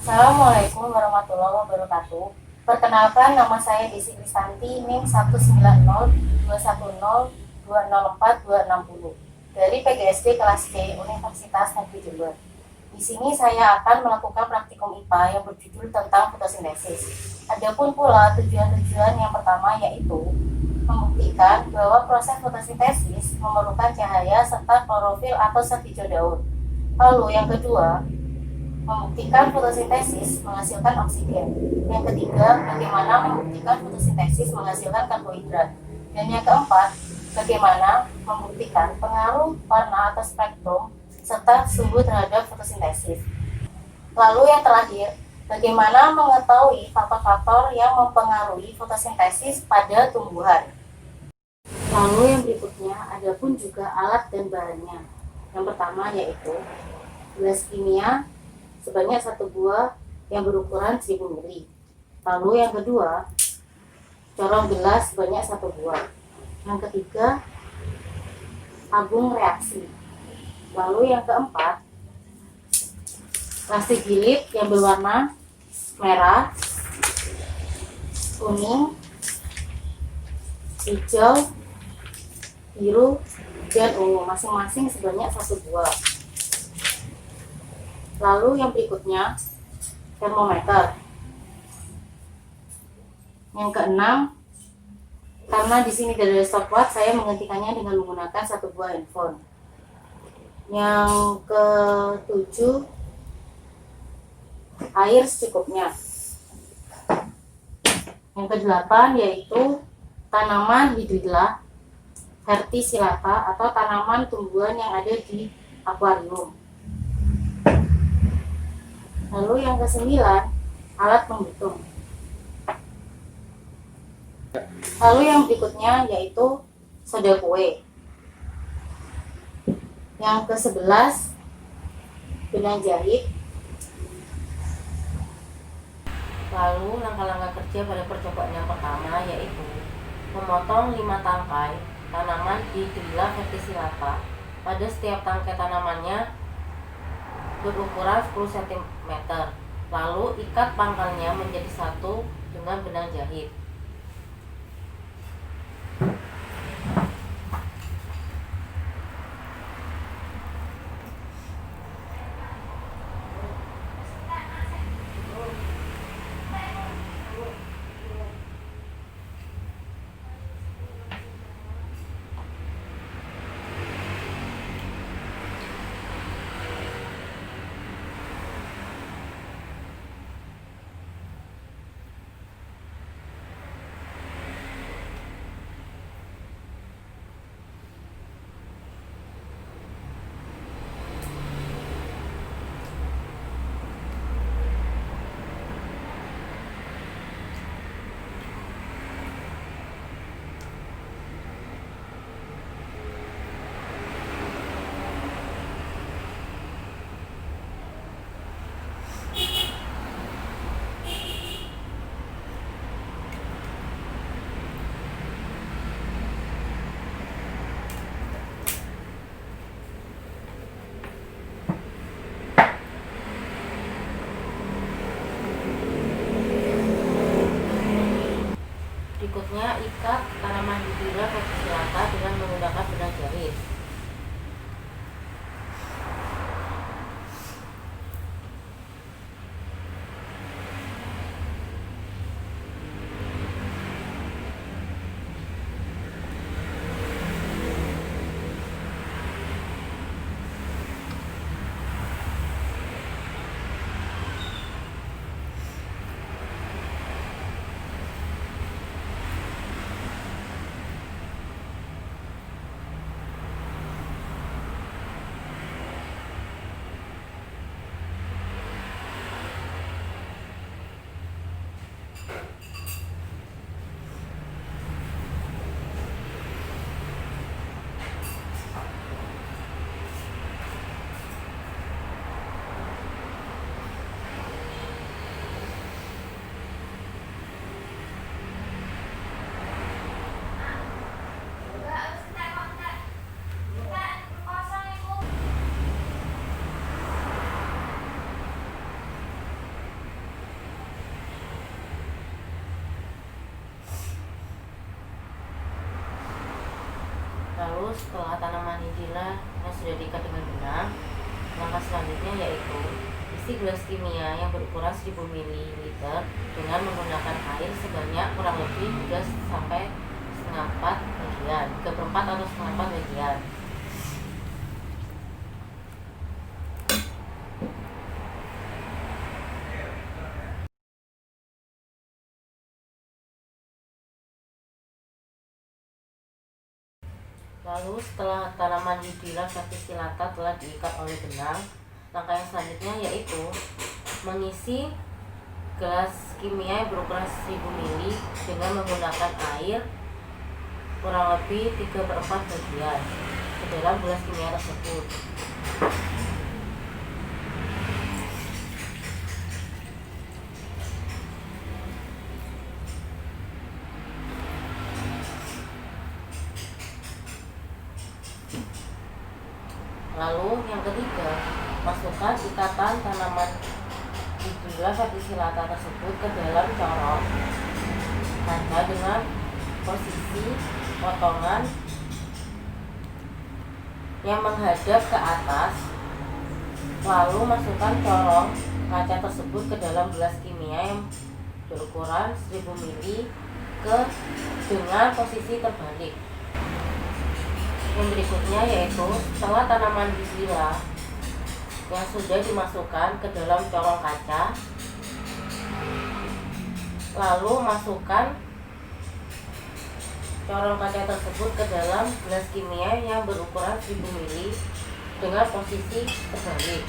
Assalamualaikum warahmatullahi wabarakatuh. Perkenalkan, nama saya Desi Kristanti, NIM 1902102042060 dari PGSD kelas C Universitas Negeri Jember. Di sini saya akan melakukan praktikum IPA yang berjudul tentang fotosintesis. Adapun pula tujuan-tujuan yang pertama yaitu membuktikan bahwa proses fotosintesis memerlukan cahaya serta klorofil atau zat hijau daun. Lalu yang kedua, membuktikan fotosintesis menghasilkan oksigen. Yang ketiga, bagaimana membuktikan fotosintesis menghasilkan karbohidrat. Dan yang keempat, bagaimana membuktikan pengaruh warna atau spektrum serta suhu terhadap fotosintesis. Lalu yang terakhir, bagaimana mengetahui faktor-faktor yang mempengaruhi fotosintesis pada tumbuhan. Lalu yang berikutnya, ada pun juga alat dan bahannya. Yang pertama yaitu gelas kimia sebanyak 1 buah yang berukuran 1000 ml. Lalu yang kedua, corong gelas sebanyak 1 buah. Yang ketiga, tabung reaksi. Lalu yang keempat, plastik jilid yang berwarna merah, kuning, hijau, biru, dan ungu, masing-masing sebanyak 1 buah. Lalu yang berikutnya, termometer. Yang keenam, karena di sini tidak ada stopwatch, saya menghentikannya dengan menggunakan 1 buah handphone. Yang ketujuh, air secukupnya. Yang kedelapan yaitu tanaman hidrilla verticillata atau tanaman tumbuhan yang ada di akuarium. Lalu yang kesembilan, alat penghitung. Lalu yang berikutnya yaitu soda kue. Yang ke-11, benang jahit. Lalu langkah-langkah kerja pada percobaan yang pertama yaitu memotong 5 tangkai tanaman hidrilla verticillata. Pada setiap tangkai tanamannya berukuran 10 cm. Lalu ikat pangkalnya menjadi satu dengan benang jahit. Berikutnya, ikat tanaman hidrilla verticillata dengan menggunakan benang jahit. Lalu setelah tanaman hijrah yang sudah diikat dengan benang, langkah selanjutnya yaitu isi gelas kimia yang berukuran 1000 ml dengan menggunakan air sebanyak kurang lebih 3 sampai setengah 4 bagian, 3/4 atau setengah 4 bagian. Lalu setelah tanaman hijrah verticillata telah diikat oleh benang, langkah yang selanjutnya yaitu mengisi gelas kimia yang berukuran 1000 ml dengan menggunakan air kurang lebih 3/4 bagian ke dalam gelas kimia tersebut. Lalu yang ketiga, masukkan ikatan tanaman hijrah verticillata tersebut ke dalam corong kaca dengan posisi potongan yang menghadap ke atas. Lalu masukkan corong kaca tersebut ke dalam gelas kimia yang berukuran 1000 ml dengan posisi terbalik. Yang berikutnya yaitu setelah tanaman hijrah yang sudah dimasukkan ke dalam corong kaca, lalu masukkan corong kaca tersebut ke dalam gelas kimia yang berukuran 1000 ml dengan posisi terbalik.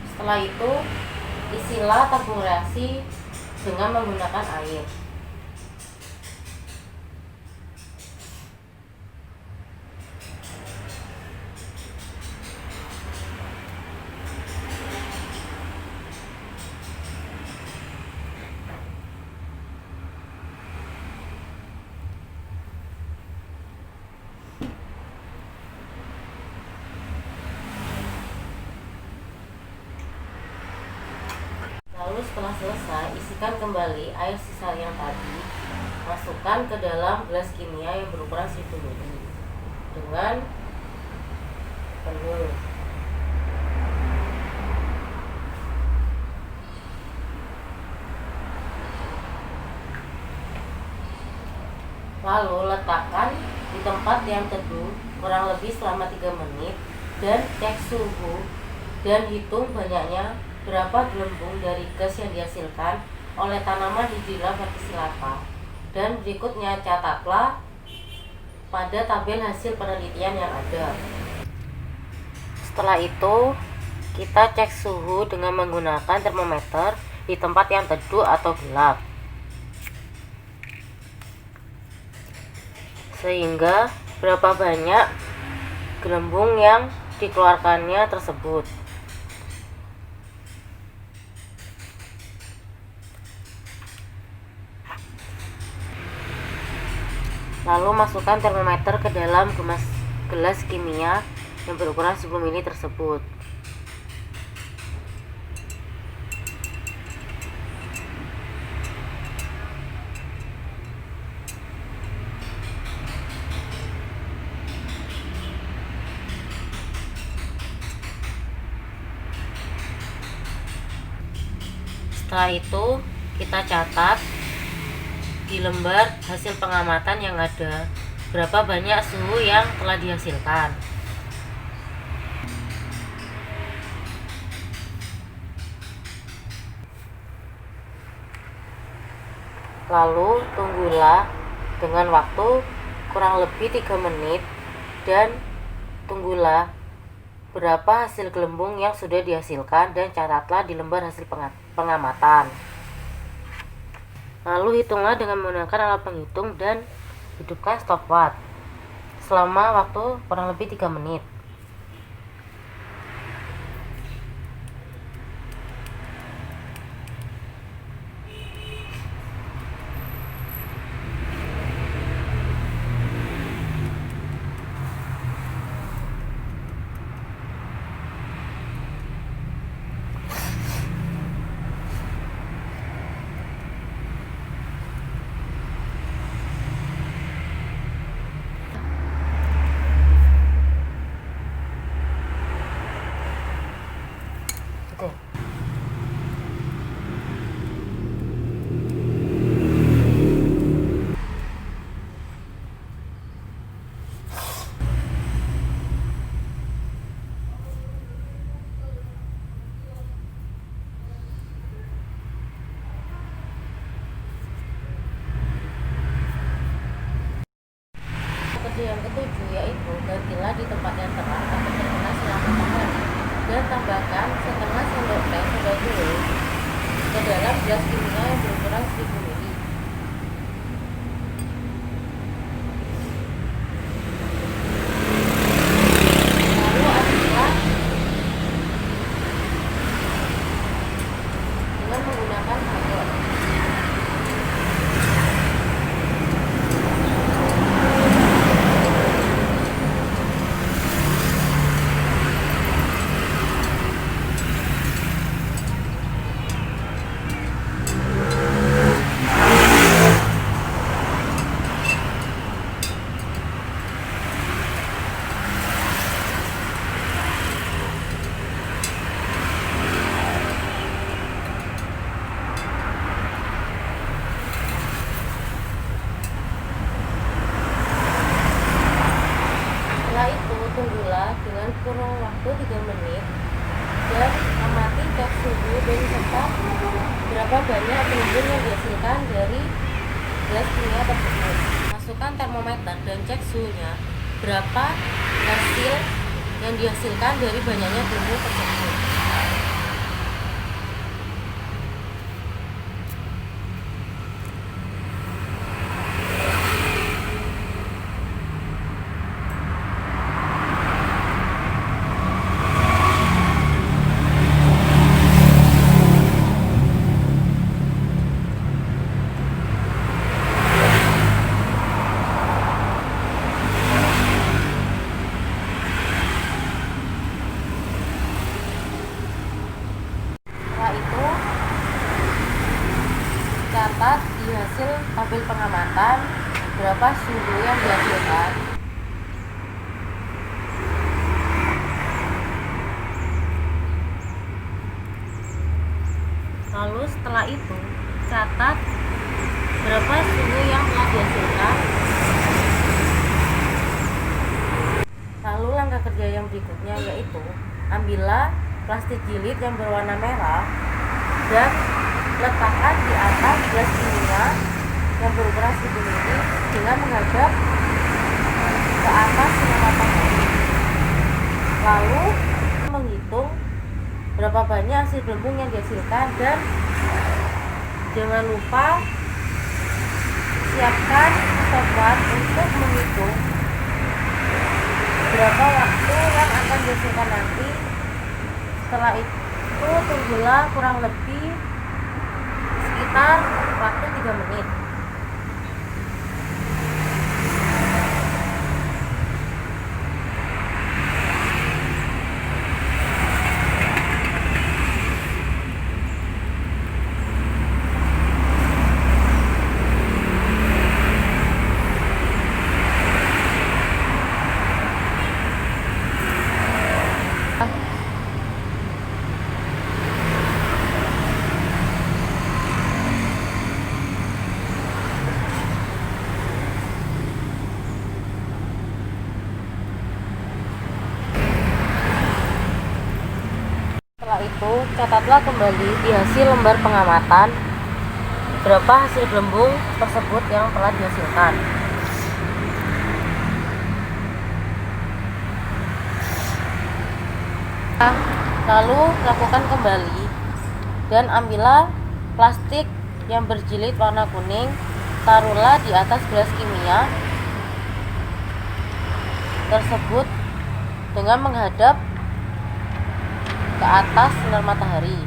Setelah itu, isilah tabung reaksi dengan menggunakan air. Lalu setelah selesai, isikan kembali air sisa yang tadi, masukkan ke dalam gelas kimia yang berukuran 1000 ml dengan penuh. Lalu letakkan di tempat yang teduh kurang lebih selama 3 menit dan cek suhu dan hitung banyaknya berapa gelembung dari gas yang dihasilkan oleh tanaman hijrah verticillata, dan berikutnya catatlah pada tabel hasil penelitian yang ada. Setelah itu kita cek suhu dengan menggunakan termometer di tempat yang teduh atau gelap, sehingga berapa banyak gelembung yang dikeluarkannya tersebut. Lalu masukkan termometer ke dalam gelas kimia yang berukuran 10 ml tersebut. Setelah itu kita catat di lembar hasil pengamatan yang ada berapa banyak suhu yang telah dihasilkan. Lalu tunggulah dengan waktu kurang lebih 3 menit dan tunggulah berapa hasil gelembung yang sudah dihasilkan dan catatlah di lembar hasil pengamatan. Lalu hitunglah dengan menggunakan alat penghitung dan hidupkan stopwatch selama waktu kurang lebih 3 menit. gelas kimia yang berukuran 1000 ml. Lalu aduklah dengan menggunakan sendok. Setelah itu tunggulah dengan kurun waktu 3 menit dan amati cek suhu dan serta berapa banyak gelembung yang dihasilkan dari gelas kimia tersebut. Masukkan termometer dan cek suhunya berapa hasil yang dihasilkan dari banyaknya gelembung tersebut. Setelah itu, catat di hasil tabel pengamatan berapa suhu yang dihasilkan. Lalu setelah itu, catat berapa suhu yang telah dihasilkan. Lalu langkah kerja yang berikutnya yaitu ambillah plastik jilid yang berwarna merah dan letakkan di atas gelas kimia yang berukuran 1000 ml dengan menghadap ke atas sinar matahari. Lalu menghitung berapa banyak hasil gelembung yang dihasilkan dan jangan lupa siapkan stopwatch untuk menghitung berapa waktu yang akan dihasilkan nanti. Setelah itu tunggulah kurang lebih sekitar waktu 3 menit. Setelah itu, catatlah kembali di hasil lembar pengamatan berapa hasil gelembung tersebut yang telah dihasilkan. Lalu lakukan kembali dan ambillah plastik yang berjilid warna kuning, taruhlah di atas gelas kimia tersebut dengan menghadap ke atas sinar matahari.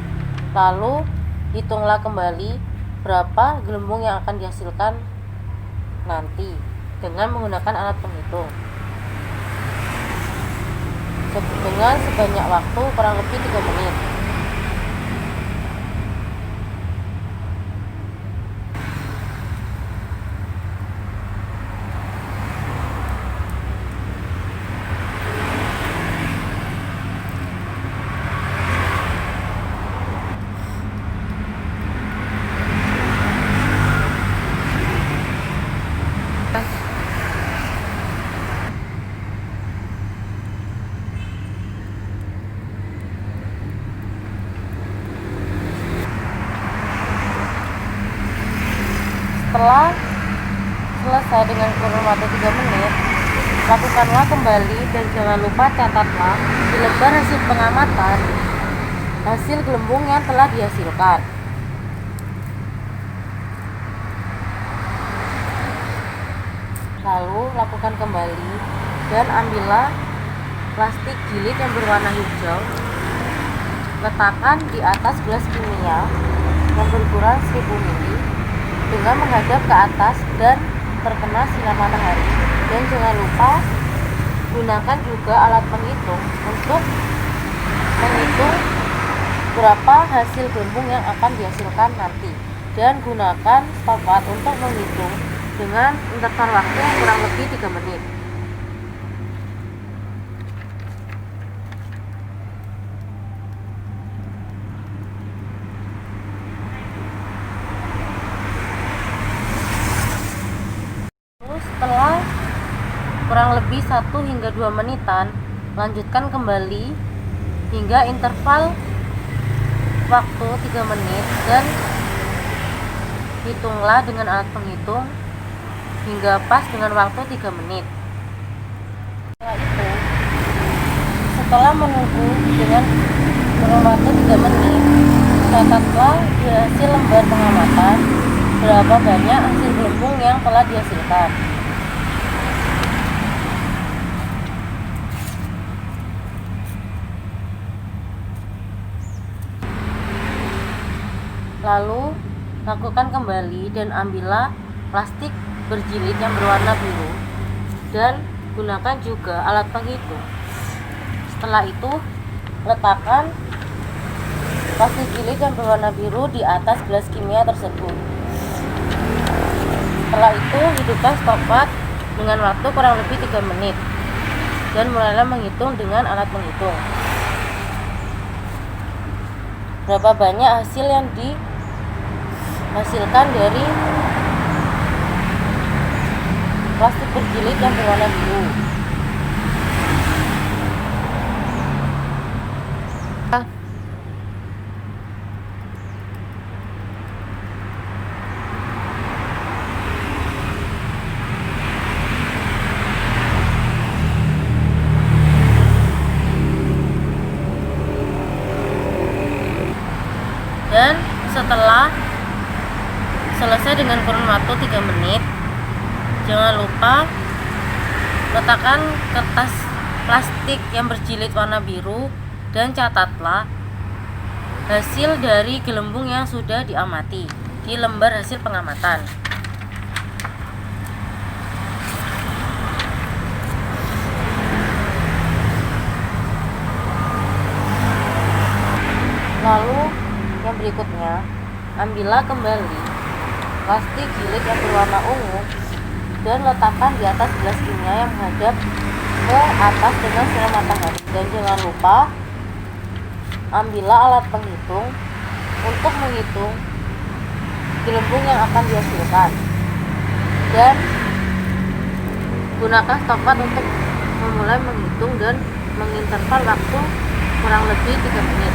Lalu hitunglah kembali berapa gelembung yang akan dihasilkan nanti dengan menggunakan alat penghitung dengan sebanyak waktu kurang lebih 3 menit. Setelah selesai dengan kurun waktu 3 menit, lakukanlah kembali dan jangan lupa catatlah di lembar hasil pengamatan hasil gelembung yang telah dihasilkan. Lalu lakukan kembali dan ambillah plastik jilid yang berwarna hijau. Letakkan di atas gelas kimia yang berukuran 1000 ml dengan menghadap ke atas dan terkena sinar matahari. Dan jangan lupa gunakan juga alat penghitung untuk menghitung berapa hasil gelembung yang akan dihasilkan nanti. Dan gunakan stopwatch untuk menghitung dengan interval waktu kurang lebih 3 menit. Setelah kurang lebih 1 hingga 2 menitan, lanjutkan kembali hingga interval waktu 3 menit dan hitunglah dengan alat penghitung hingga pas dengan waktu 3 menit. Setelah itu, setelah menunggu dengan kurun waktu 3 menit, catatlah di hasil lembar pengamatan berapa banyak hasil gelembung yang telah dihasilkan. Lalu lakukan kembali dan ambillah plastik berjilid yang berwarna biru dan gunakan juga alat penghitung. Setelah itu letakkan plastik jilid yang berwarna biru di atas gelas kimia tersebut. Setelah itu hidupkan stopwatch dengan waktu kurang lebih 3 menit dan mulailah menghitung dengan alat penghitung berapa banyak hasil yang dihasilkan dari plastik berjilid yang berwarna biru. Dan setelah selesai dengan kurun waktu 3 menit, jangan lupa letakkan kertas plastik yang berjilid warna biru dan catatlah hasil dari gelembung yang sudah diamati di lembar hasil pengamatan. Lalu yang berikutnya, ambillah kembali plastik jilid yang berwarna ungu dan letakkan di atas gelas kimia yang menghadap ke atas dengan sinar matahari. Dan jangan lupa ambillah alat penghitung untuk menghitung gelembung yang akan dihasilkan. Dan gunakan stopwatch untuk memulai menghitung dan menginterval waktu kurang lebih 3 menit.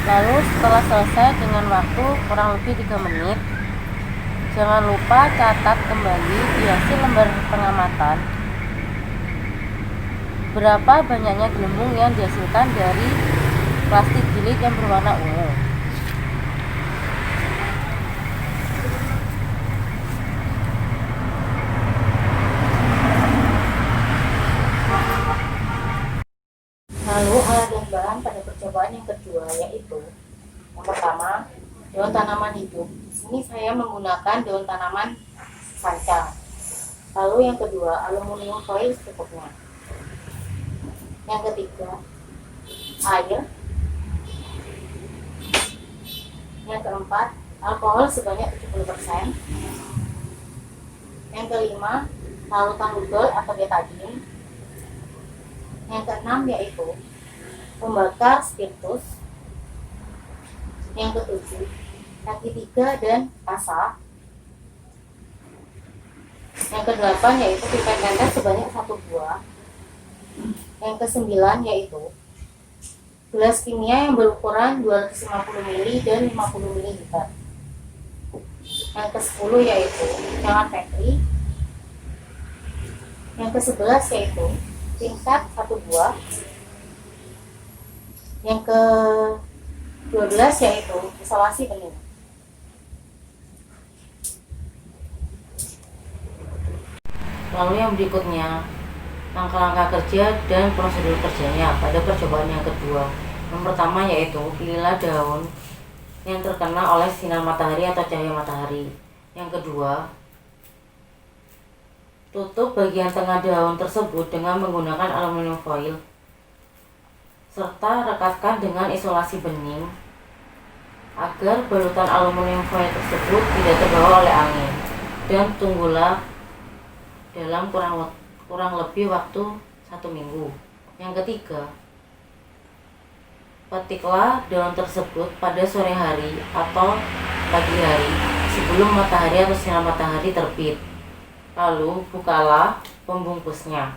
Lalu setelah selesai dengan waktu kurang lebih 3 menit, jangan lupa catat kembali di hasil lembar pengamatan berapa banyaknya gelembung yang dihasilkan dari plastik jilid yang berwarna ungu. Lalu alat dan bahan pada percobaan yang kedua yaitu yang pertama daun tanaman hidup. Di sini saya menggunakan daun tanaman sancang. Lalu yang kedua aluminium foil secukupnya. Yang ketiga air. Yang keempat alkohol sebanyak 70%. Yang kelima larutan ludol atau betadine. Yang keenam yaitu pembakar spiritus. Yang ketujuh kaki 3 dan kasa. Yang kedelapan yaitu pipet tetes sebanyak 1 buah. Yang kesembilan yaitu gelas kimia yang berukuran 250 ml dan 50 ml. Yang ke-10 yaitu cairan Petri. Yang ke-11 yaitu tingkat 1 buah. Yang ke-12 yaitu isolasi benih. Lalu yang berikutnya, langkah-langkah kerja dan prosedur kerjanya pada percobaan yang kedua. Yang pertama yaitu pilihlah daun yang terkena oleh sinar matahari atau cahaya matahari. Yang kedua, tutup bagian tengah daun tersebut dengan menggunakan aluminium foil serta rekatkan dengan isolasi bening agar balutan aluminium foil tersebut tidak terbawa oleh angin, dan tunggulah dalam kurang lebih waktu 1 minggu. Yang ketiga, petiklah daun tersebut pada sore hari atau pagi hari sebelum matahari atau sinar matahari terbit. Lalu bukalah pembungkusnya.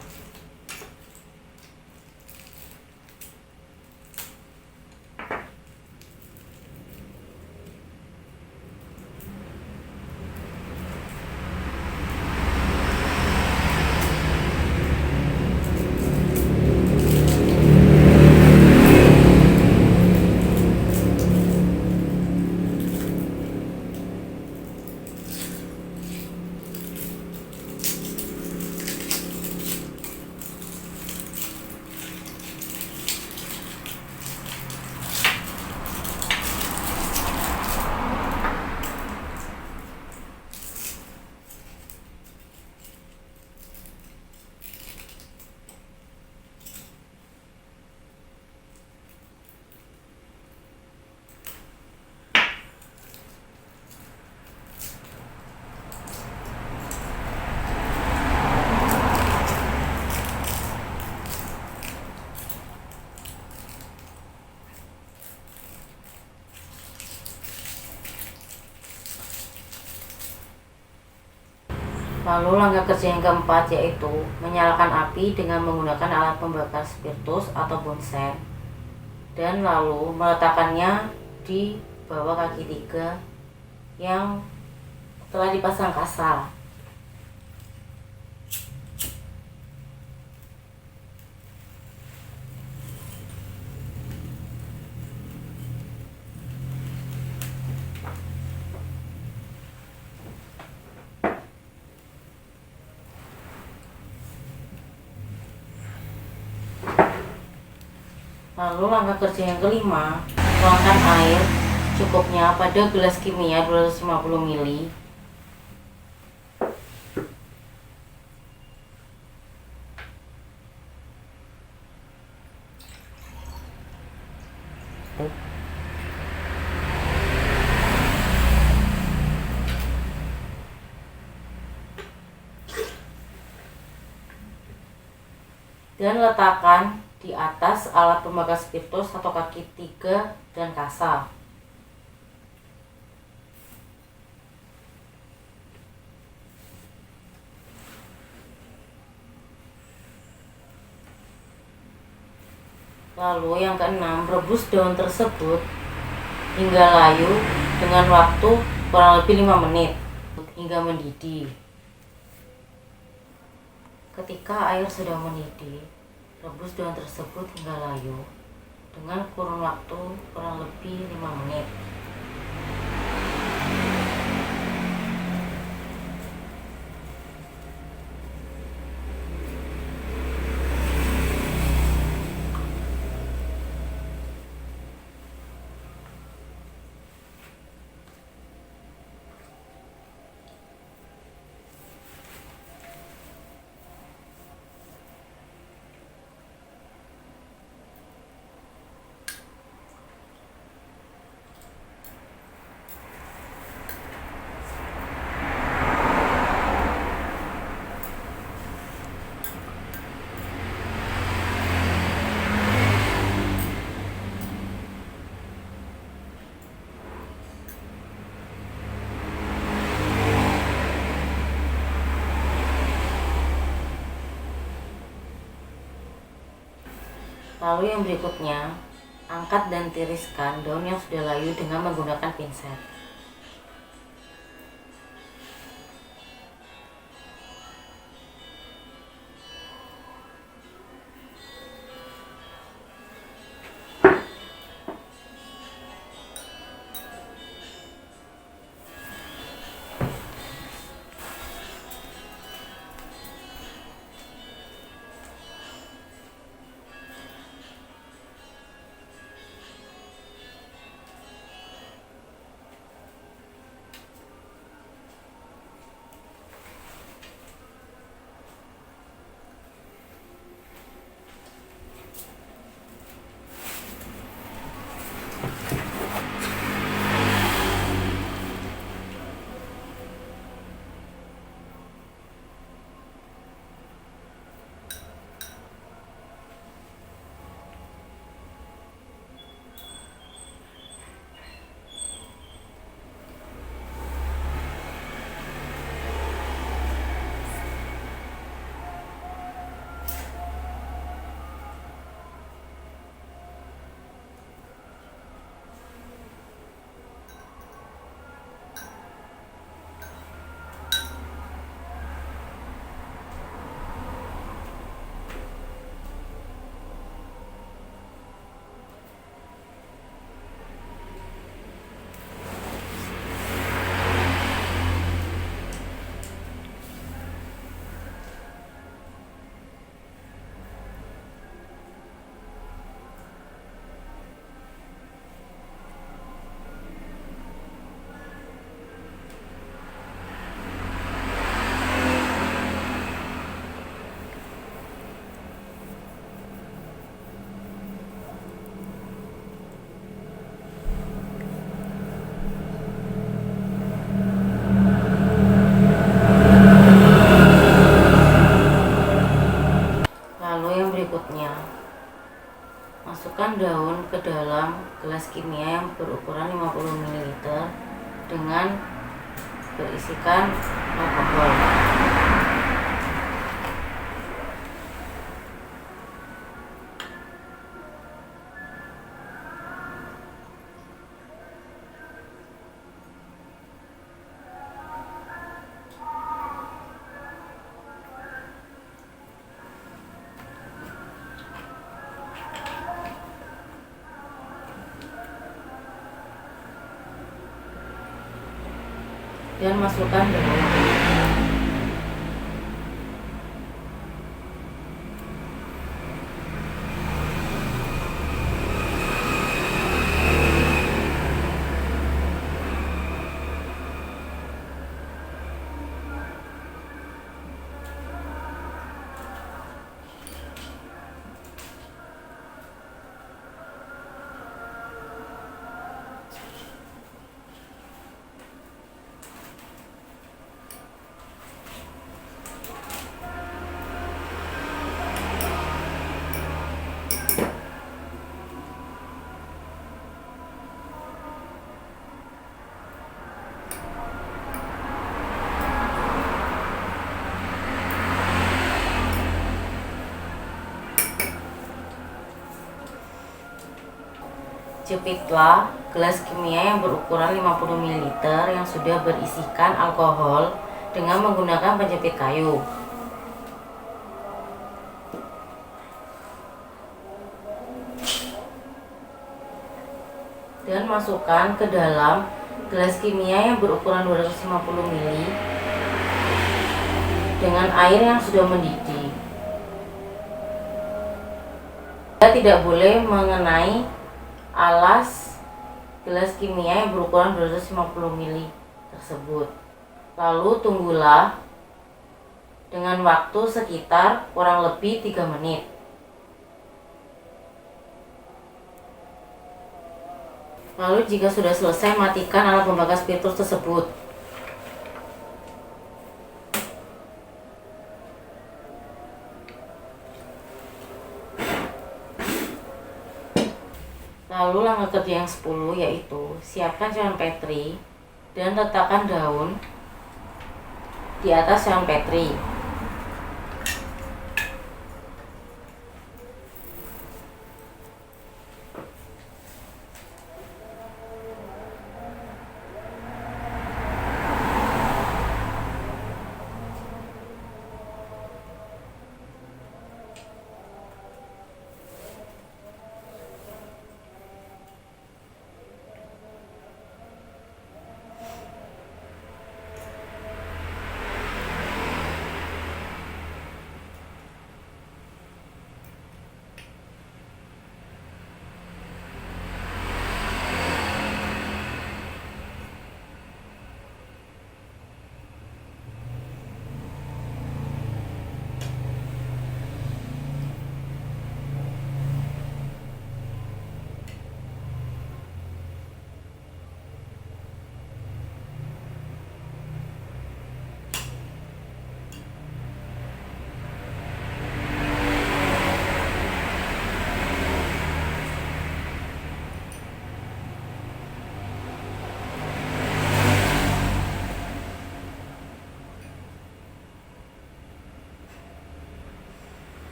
Lalu langkah kerja yang keempat yaitu menyalakan api dengan menggunakan alat pembakar spiritus atau bonsen, dan lalu meletakkannya di bawah kaki 3 yang telah dipasang kasa. Lalu langkah kerja yang kelima, tuangkan air cukupnya pada gelas kimia 250 ml. Dan letakkan di atas alat pembakar spiritus atau kaki 3 dan kasa. Lalu yang keenam, rebus daun tersebut hingga layu dengan waktu kurang lebih 5 menit hingga mendidih. Ketika air sudah mendidih, rebus daun tersebut hingga layu dengan kurun waktu kurang lebih 5 menit. Lalu yang berikutnya, angkat dan tiriskan daun yang sudah layu dengan menggunakan pinset. daun ke dalam gelas kimia yang berukuran 50 ml dengan berisikan alkohol. Dan masukkan daun. Jepitlah gelas kimia yang berukuran 50 ml yang sudah berisikan alkohol dengan menggunakan penjepit kayu. Dan masukkan ke dalam gelas kimia yang berukuran 250 ml dengan air yang sudah mendidih. Kita tidak boleh mengenai alas gelas kimia yang berukuran 250 ml tersebut. Lalu tunggulah dengan waktu sekitar kurang lebih 3 menit. Lalu jika sudah selesai, matikan alat pembakar spiritus tersebut. Lalu langkah kerja yang 10 yaitu siapkan cairan Petri dan letakkan daun di atas cairan Petri.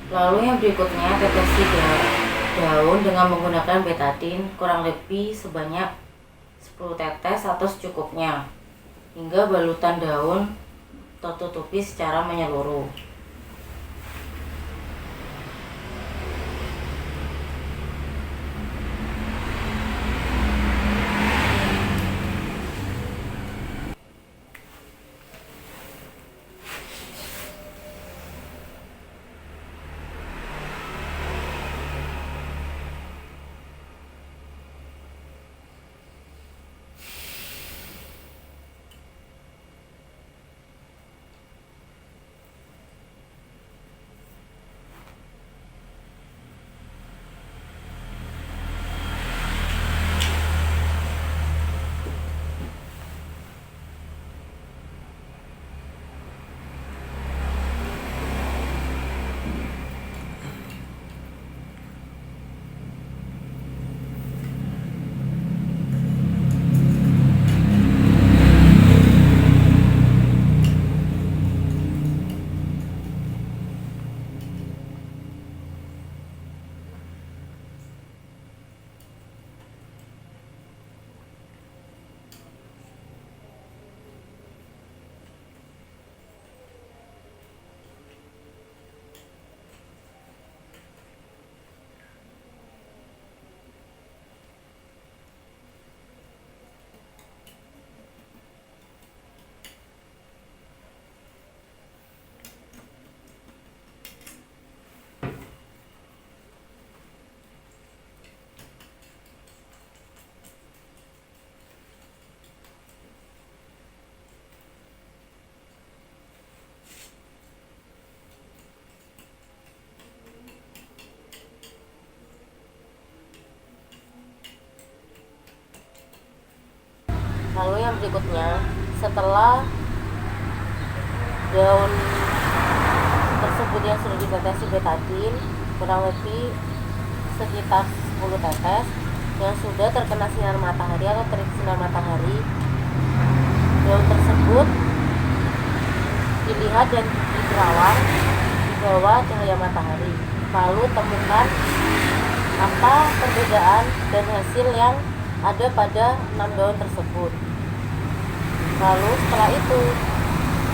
Lalu yang berikutnya, tetesi daun dengan menggunakan betadine kurang lebih sebanyak 10 tetes atau secukupnya hingga balutan daun tertutupi secara menyeluruh. yang berikutnya, setelah daun tersebut yang sudah ditetesi betadin kurang lebih sekitar 10 tetes yang sudah terkena sinar matahari atau terik sinar matahari, daun tersebut dilihat dan diterawang di bawah cahaya matahari. Lalu temukan apa perbedaan dan hasil yang ada pada 6 daun tersebut. Lalu setelah itu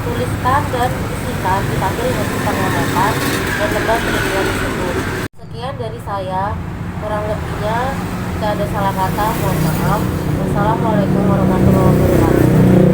tuliskan dan isikan di tabel hasil pengamatan dan lembar perlindungan tersebut. Sekian dari saya, kurang lebihnya jika ada salah kata mohon maaf. Wassalamualaikum warahmatullahi wabarakatuh.